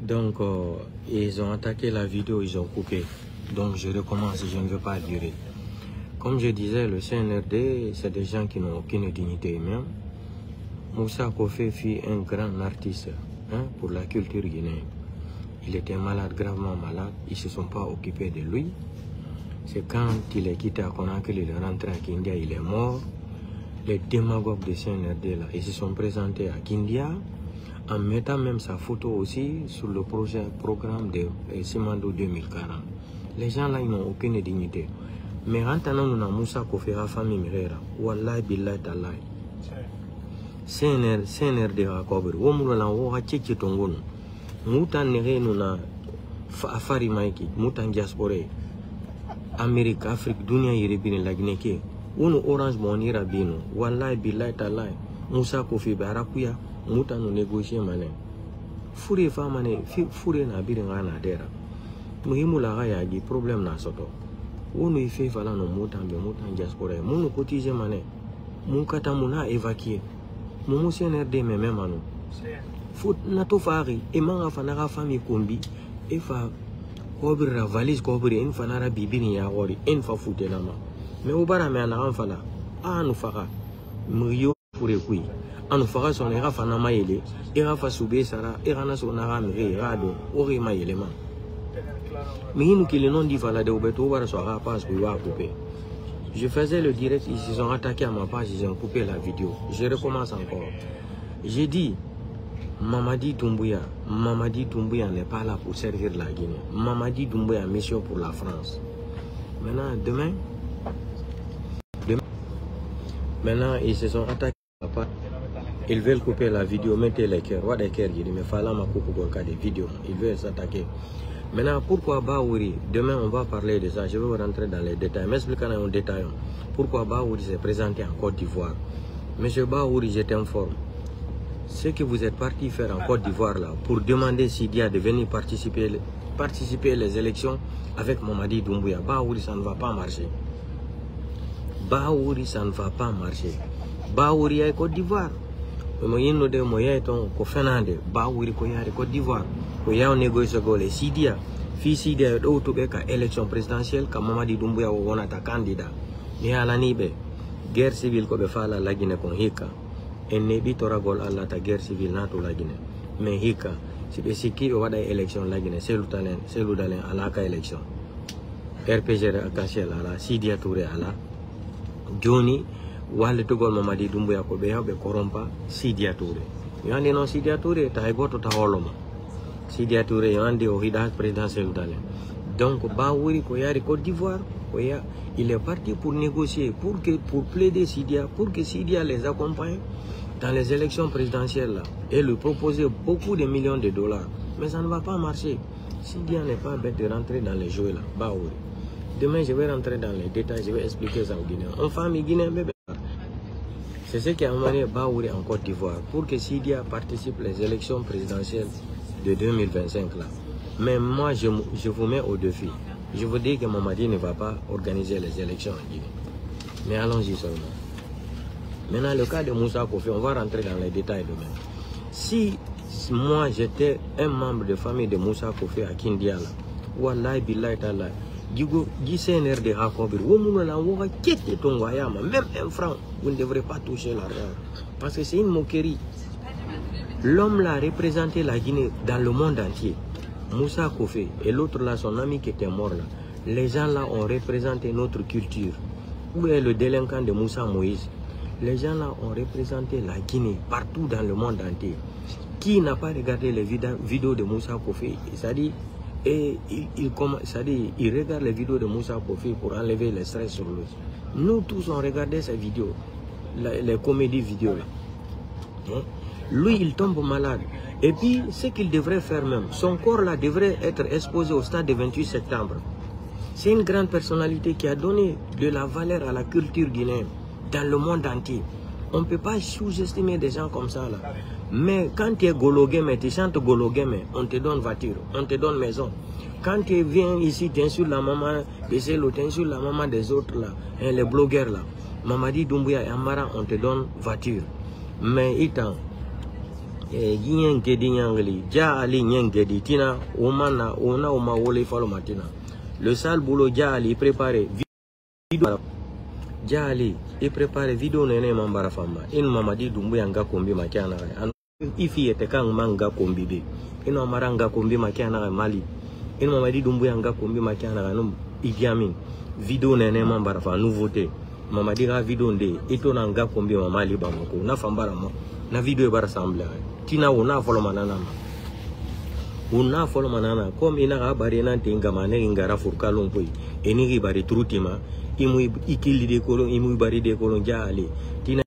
Donc, ils ont attaqué la vidéo, ils ont coupé. Donc, je recommence, je ne veux pas durer. Comme je disais, le CNRD, c'est des gens qui n'ont aucune dignité humaine. Moussa Kofé fut un grand artiste pour la culture guinéenne. Il était malade, gravement malade. Ils ne se sont pas occupés de lui. C'est quand il est quitté à Conakry, il est rentré à Kindia, il est mort. Les démagogues de CNRD, là, ils se sont présentés à Kindia en mettant même sa photo aussi sur le programme de Simando 2040. Les gens là, ils n'ont aucune dignité. Mais en tant que nous avons Moussa Kofé, la famille Mirera, Wallahi Billahi Talahi. CNRD a couvert. Womula la wo hacheche tongonu. Muta nere nuna afari maiki. Muta diaspora. Amérique, Afrique, dunia yiribini lagineke. Unu orange monira bino. Wallahi billahi talahi. Moussa Kofé barakuya. Muta no négocier mané. Fure fa mané. Fure na biri ngana dera. Muhimu la gaya gi problème na soto. Unu ife fala no muta diaspora. Munu cotiser mané. Mukata muna évacuer. Momo CNRD mais même anou. Faut nato fari et manga fanara famille kombi et fa kobri la valise kobri en fanara bibini ya wori en fa fouté nama. Mais au bara me ana fala anu fara mrio fure kui anu fara son era fana mayele era fa soube sara era na sonara mri rado ori mayele ma. Mihinu ki le nom di fala de obeto bara so ara passe pour wa couper. Je faisais le direct, ils se sont attaqués à ma page, ils ont coupé la vidéo. Je recommence encore. J'ai dit, Mamadi Doumbouya n'est pas là pour servir la Guinée. Mamadi Doumbouya, mission pour la France. Maintenant, maintenant, ils se sont attaqués à ma page. Ils veulent couper la vidéo, mettez les cœurs. What des cœurs, il dit, mais fallait ma coupe des vidéos. Ils veulent s'attaquer. Maintenant, pourquoi Baouri? Demain, on va parler de ça. Je vais rentrer dans les détails. M'expliquer en détail. Pourquoi Baouri s'est présenté en Côte d'Ivoire? Monsieur Baouri, je t'informe. Ce que vous êtes parti faire en Côte d'Ivoire là, pour demander Sidia de venir participer les élections avec Mamadi Doumbouya, Baouri, ça ne va pas marcher. Baouri, ça ne va pas marcher. Baouri est Côte d'Ivoire. Moyenne de moyen ton Kofenande, Baouri Koyari Côte d'Ivoire. Il y a un négociateur, les Sidia, fils Sidia, d'autres élection présidentielle, comme Mamadi Doumbouya ou un candidat. Il y a l'anibe, guerre civile comme fait la Guinée con Hika. Et n'est pas gol à la guerre civile nato la Guinée. Mais Hika, c'est ce qui va des élections la Guinée, c'est l'outalien à la élection. RPG à Kassiel à la Sidia Touré à la Johnny, Wale Togol Mamadi Doumbouya ko be korompa Sidia Touré. Yandi non Sidia Touré, ta goto ta holoma. Sidia Touré yandi au hida présidentiel d'Alain. Donc Baouri Koyari Côte d'Ivoire, il est parti pour négocier, pour plaider Sidia, pour que Sidia les accompagne dans les élections présidentielles là, et lui proposer beaucoup de millions de dollars. Mais ça ne va pas marcher. Sidia n'est pas bête de rentrer dans les jeux là, Baouri. Demain je vais rentrer dans les détails, je vais expliquer ça aux Guinéens. En famille guinéenne, bébé. C'est ce qui a amené Baouri en Côte d'Ivoire pour que Sidia participe aux élections présidentielles de 2025 là. Mais moi je vous mets au défi. Je vous dis que Mamadi ne va pas organiser les élections en Guinée. Mais allons-y seulement. Maintenant le cas de Moussa Kofé, on va rentrer dans les détails demain. Si moi j'étais un membre de famille de Moussa Kofé à Kindia là, wallahi billahi ta'ala, du CNRD à Kobir, même un franc, vous ne devrez pas toucher l'argent. Parce que c'est une moquerie. L'homme là représenté la Guinée dans le monde entier. Moussa Kofé et l'autre là, son ami qui était mort là. Les gens là ont représenté notre culture. Où est le délinquant de Moussa Moïse? Les gens là ont représenté la Guinée partout dans le monde entier. Qui n'a pas regardé les vidéos de Moussa Kofé? C'est-à-dire, il regarde les vidéos de Moussa Kofé pour enlever le stress sur lui. Nous tous on regardait ces vidéos, les comédies vidéo là. Lui il tombe malade. Et puis ce qu'il devrait faire même, son corps là devrait être exposé au stade du 28 septembre. C'est une grande personnalité qui a donné de la valeur à la culture guinéenne dans le monde entier. On ne peut pas sous-estimer des gens comme ça là. Mais quand tu es gologué, tu chantes gologué, on te donne voiture, on te donne maison. Quand tu viens ici, tu insultes la maman de celle, tu insultes la maman des autres là, hein, les blogueurs là. Mamadi Doumbouya et Amara, on te donne voiture. Mais Gien gedi nyangli, ja ali nyangedi tina, omana, oma wole falo matina. Le sale boulot, ja ali préparé vidéo. Ja ali, et préparé vidéo nene mambara fama. In mamadi dumbu yanga kombi makiana. Ifi ete kang manga kombi be. Ino maranga kombi makiana Mali. In mamadi dumbu yanga kombi makiana num Idi Amin. Vidéo nene mambara fa nouveauté. Mamadi ga vidéo nde ito nanga kombi Mali bamako. Na fambara mo. Na vidéo bar rassemble. Tina una follow manana. Una follow manana. Comme ina ga bari nan tinga mane ingara furkalon poi. Enigi bari trutima. Imu ikili de kolon imu bari de kolon jali. Tina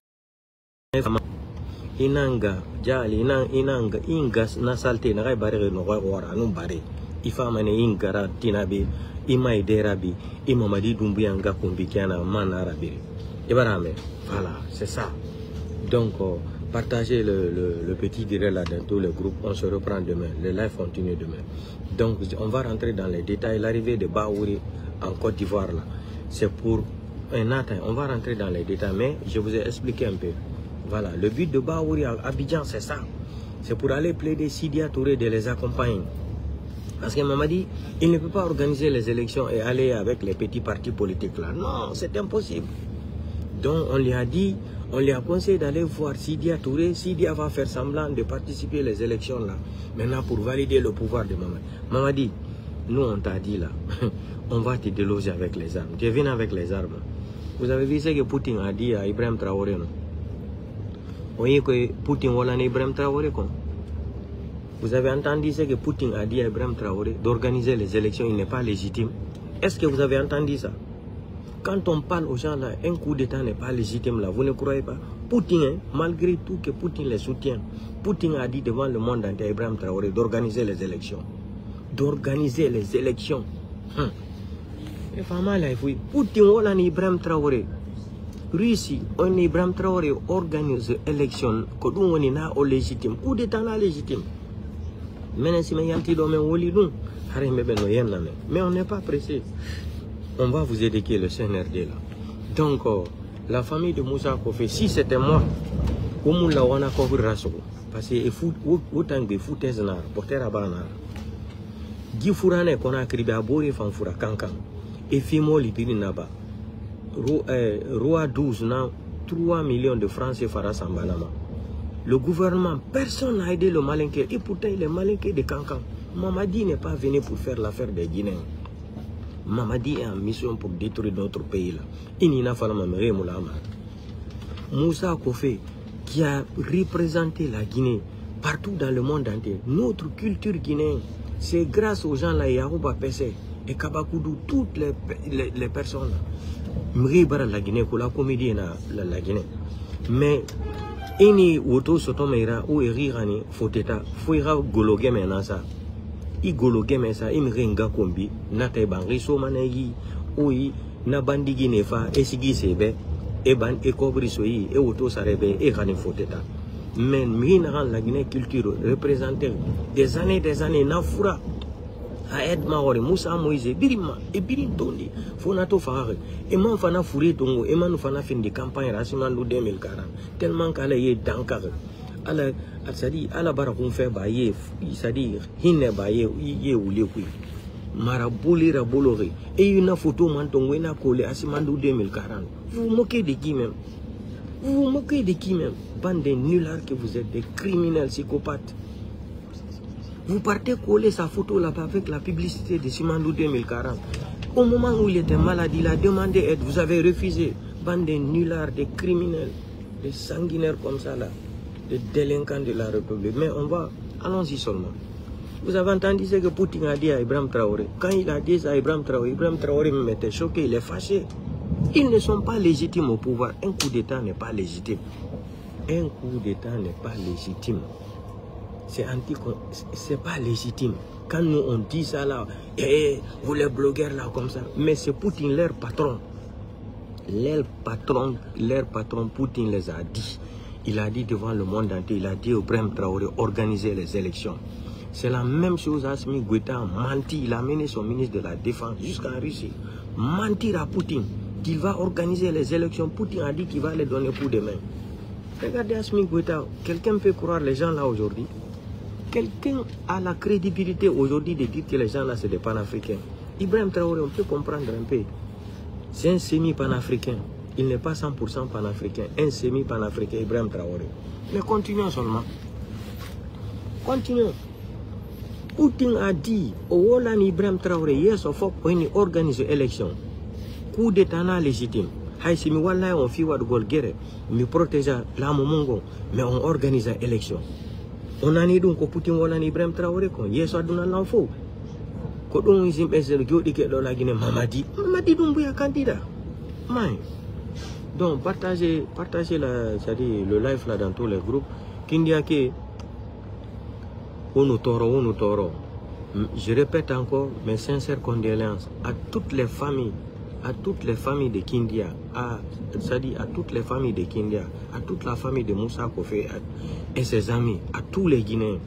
inanga jali inanga ingas na salte na ga bari no ga wara no bari. Ifa mane ingara tina be ima idera bi ima madi dumbu yanga kombi kana mana arabi. Ibarame. Voilà, c'est ça. Donc partagez le petit direct là dans tous les groupes. On se reprend demain. Le live continue demain. Donc, on va rentrer dans les détails. L'arrivée de Bahouri en Côte d'Ivoire, là, c'est pour un atteint. On va rentrer dans les détails, mais je vous ai expliqué un peu. Voilà, le but de Bahouri à Abidjan, c'est ça. C'est pour aller plaider Sidia Touré de les accompagner. Parce que Mamadi, il ne peut pas organiser les élections et aller avec les petits partis politiques là. Non, c'est impossible. Donc, on lui a dit... On lui a conseillé d'aller voir Sidia Touré. Sidia va faire semblant de participer aux élections là. Maintenant pour valider le pouvoir de Mamadi. Mamadi, nous on t'a dit là, on va te déloger avec les armes. Tu viens avec les armes. Vous avez vu ce que Poutine a dit à Ibrahim Traoré, non? Vous voyez que Poutine voilà Ibrahim Traoré quoi. Vous avez entendu ce que Poutine a dit à Ibrahim Traoré d'organiser les élections, il n'est pas légitime. Est-ce que vous avez entendu ça? Quand on parle aux gens là, un coup d'État n'est pas légitime là, vous ne croyez pas? Poutine, hein, malgré tout que Poutine les soutient, Poutine a dit devant le monde entier à Ibrahim Traoré d'organiser les élections. D'organiser les élections. Et femme là, Poutine, on a Ibrahim Traoré. Russie, on Ibrahim Traoré organise les élections, que nous on est au légitime. Coup d'État là légitime. Mais si on n'est pas pressé. On va vous éduquer le CNRD là. Donc, la famille de Moussa Kofé, si c'était moi, parce que autant de foutaises n'a porté à Bana. Guy Fourane qu'on a crié à Bori Fanfoura Kankan. Et Fimo Libini Naba. Roi 12 n'a 3 millions de francs CFA Sambanama. Le gouvernement, personne n'a aidé le malinqué. Et pourtant, il est malinqué de Kankan. Mamadi n'est pas venu pour faire l'affaire des Guinéens. Mamadi est en mission pour détruire notre pays là. Moussa Kofé qui a représenté la Guinée partout dans le monde entier. Notre culture guinéenne, c'est grâce aux gens là, Yarouba Pessé et Kabakoudou, toutes les personnes là. La Guinée, pour la comédie la Guinée. Mais ini woto sotomeira ou erirani foteta foira gologe menasa. I gologe mesa imrenga kombi nata bangi so manegi oui na bandigi nefa esigi sebe e ban e kobri soyi e woto sarebe e rani foteta. Mais mina la Guinée culture représenter des années nafura a Edma Ore Moussa Moïse birima e birin tondi fonato faare e man fana fouré tongo e man fana fin de campagne rasimando 2040 tellement qu'ala ye dankar ala sadi ala bara kun fe ba ye sadi hinne ba ye wule ku mara bolira bolore et une photo man tongo na collé asimando 2040. Vous vous moquez de qui même? Vous vous moquez de qui même? Bande de nullards que vous êtes, des criminels psychopathes. Vous partez coller sa photo là-bas avec la publicité de Simandou 2040. Au moment où il était malade, il a demandé aide. Vous avez refusé. Bande de nullards, des criminels, des sanguinaires comme ça là, des délinquants de la République. Mais on va, allons-y seulement. Vous avez entendu ce que Poutine a dit à Ibrahim Traoré. Quand il a dit ça à Ibrahim Traoré me mettait choqué, il est fâché. Ils ne sont pas légitimes au pouvoir. Un coup d'État n'est pas légitime. Un coup d'État n'est pas légitime. C'est pas légitime. Quand nous on dit ça là, vous les blogueurs là comme ça, mais c'est Poutine leur patron. Leur patron Poutine les a dit. Il a dit devant le monde entier, il a dit au Ibrahim Traoré organiser les élections. C'est la même chose. Assimi Goïta a menti. Il a mené son ministre de la Défense jusqu'en Russie. Mentir à Poutine qu'il va organiser les élections. Poutine a dit qu'il va les donner pour demain. Regardez Assimi Goïta, quelqu'un peut croire les gens là aujourd'hui? Quelqu'un a la crédibilité aujourd'hui de dire que les gens là c'est des panafricains? Ibrahim Traoré, on peut comprendre un peu. C'est un semi-panafricain. Il n'est pas 100% panafricain. Un semi-panafricain, Ibrahim Traoré. Mais continuons seulement. Continuons. Poutine a dit au Holland Ibrahim Traoré, yes, il faut organiser l'élection. Coup d'état légitime. Si on fait mais protéger la Momongo, mais on organise l'élection. On a dit donc Poutine Holland Ibrahim Traoré, yes, on a l'info. Quand on est dans la Guinée, Mamadi Doumbouya candidat. Donc partagez le live là dans tous les groupes. Kindiake, on toro. Je répète encore mes sincères condoléances à toutes les familles de Kindia, c'est-à-dire à toutes les familles de Kindia, à toute la famille de Moussa Kofé et ses amis, à tous les Guinéens.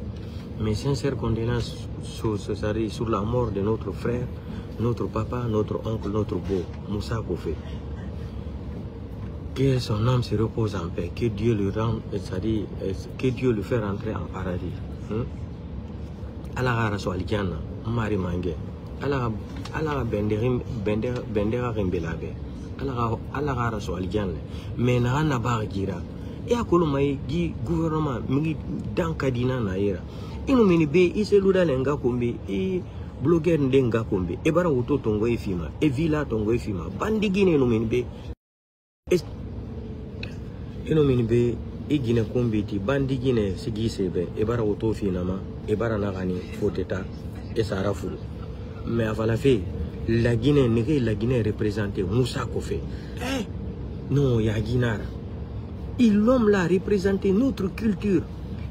Mes sincères condoléances sur la mort de notre frère, notre papa, notre oncle, notre beau, Moussa Kofé. Que son âme se repose en paix, que Dieu le rende, c'est-à-dire que Dieu le fait rentrer en paradis. Allah raso aljanna, mari mange. Allah bendera rimbelabe. Allah raso aljanna. Mais na ba gira. E akolo mai gi gouvernement mi dan kadina na ira. Inu mini be iseluda lenga kombe e blogueur ndenga kombe e bara wuto tongo e fima e villa tongo e fima bandi Guinée no mini be inu mini be e Guinée kombe ti bandi Guinée sigi sebe e bara wuto finama e bara nagani foteta e sarafu. Mais avant la fin, la Guinée représentée Moussa Kofé. Non, ya Guinara. L'homme là représenté notre culture.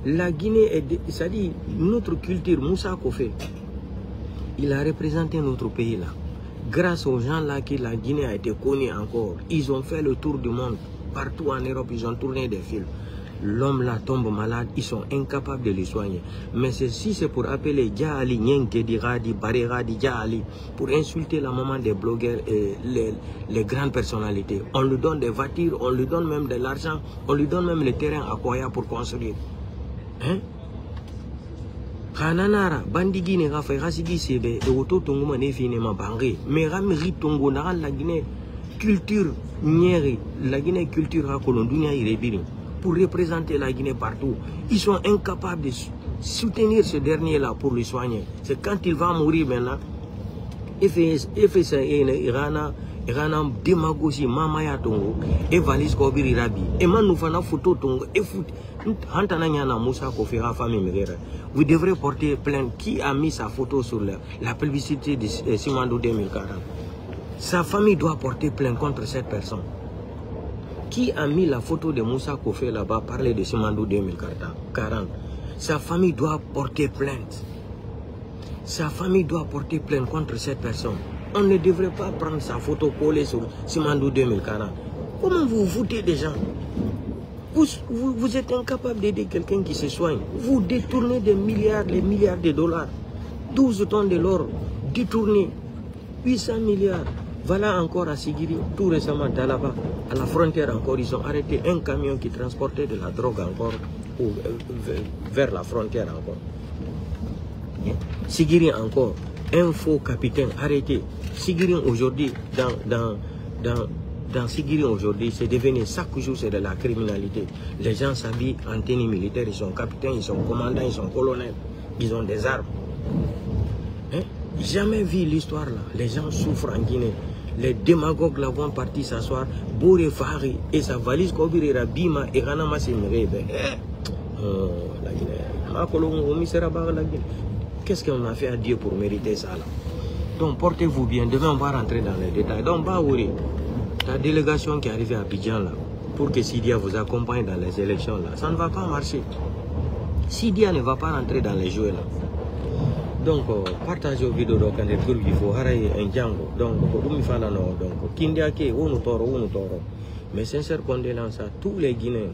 La Guinée, c'est-à-dire notre culture, Moussa Kofé. Il a représenté notre pays là. Grâce aux gens là que la Guinée a été connue encore. Ils ont fait le tour du monde. Partout en Europe, ils ont tourné des films. L'homme là tombe malade, ils sont incapables de le soigner. Mais si c'est pour appeler Djali, Nyenkedi, Radi, Bareradi, Djali, pour insulter la maman des blogueurs et les grandes personnalités, on lui donne des voitures, on lui donne même de l'argent, on lui donne même le terrain à Koya pour construire. Hein? Hananara, Bandigine, Rafa, Rasigi, Sebe, et Oto Tongo, Nefinema, Bangé, mais Ramiri Tongo, Naran, la Guinée, culture, Nieri, la Guinée, culture, Rakolondunia, Irebiri. Pour représenter la Guinée partout. Ils sont incapables de soutenir ce dernier-là pour le soigner. C'est quand il va mourir maintenant, il fait ça, il rana démagogie, mamaya tongo, et valise kobiri rabi, et man nous fana photo tongo, et fout, hantananyana Moussa Kofé, famille Mérera. Vous devrez porter plainte. Qui a mis sa photo sur la publicité de Simandou 2040? Sa famille doit porter plainte contre cette personne. Qui a mis la photo de Moussa Kofé là-bas, parler de Simandou 2040? Sa famille doit porter plainte. Sa famille doit porter plainte contre cette personne. On ne devrait pas prendre sa photo collée sur Simandou 2040. Comment vous vous foutez des gens? Vous êtes incapable d'aider quelqu'un qui se soigne. Vous détournez des milliards, les milliards de dollars. 12 tonnes de l'or détournées. 800 milliards. Voilà encore à Sigiri, tout récemment, d'Alaba, à la frontière encore, ils ont arrêté un camion qui transportait de la drogue encore vers la frontière encore. Sigiri encore, un faux capitaine arrêté. Sigiri aujourd'hui, dans Sigiri aujourd'hui, c'est devenu chaque jour c'est de la criminalité. Les gens s'habillent en tenue militaire, ils sont capitaines, ils sont commandants, ils sont colonels, ils ont des armes. Hein? Jamais vu l'histoire là. Les gens souffrent en Guinée. Les démagogues là vont partir s'asseoir. Bouré Fari et sa valise Kobirera Bima et Ranama Semirebe. La Guinée. Qu'est-ce qu'on a fait à Dieu pour mériter ça là? Donc portez-vous bien. Demain on va rentrer dans les détails. Donc Baouri, la délégation qui est arrivée à Abidjan là, pour que Sidia vous accompagne dans les élections là, ça ne va pas marcher. Sidia ne va pas rentrer dans les jeux là. Donc, partagez vos vidéos dans les groupes, il faut arrêter un Django. Donc, Kindiake, on toro. Mes sincères condoléances à tous les Guinéens,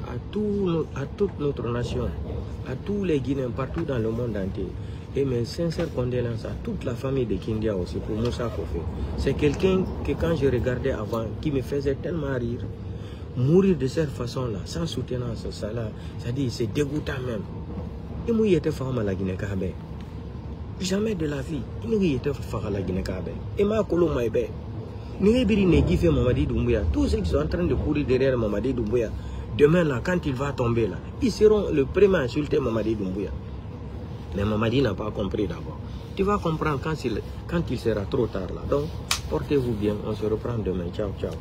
à toute notre nation, à tous les Guinéens partout dans le monde entier. Et mes sincères condoléances à toute la famille de Kindia aussi pour Moussa Kofé. C'est quelqu'un que quand je regardais avant, qui me faisait tellement rire. mourir de cette façon-là, sans soutenance, ça là, c'est-à-dire c'est dégoûtant même. Et moi, il était femme à la Guinée-Kabe. Jamais de la vie, il était femme à la Guinée-Kabe. Et ma colo maïbe. N'ébiri negi fait Mamadi Doumbouya. Tous ceux qui sont en train de courir derrière Mamadi Doumbouya, demain là, quand il va tomber là, ils seront le premier à insulter Mamadi Doumbouya. Mais Mamadi n'a pas compris d'abord. Tu vas comprendre quand il sera trop tard là. Donc, portez-vous bien, on se reprend demain. Ciao, ciao.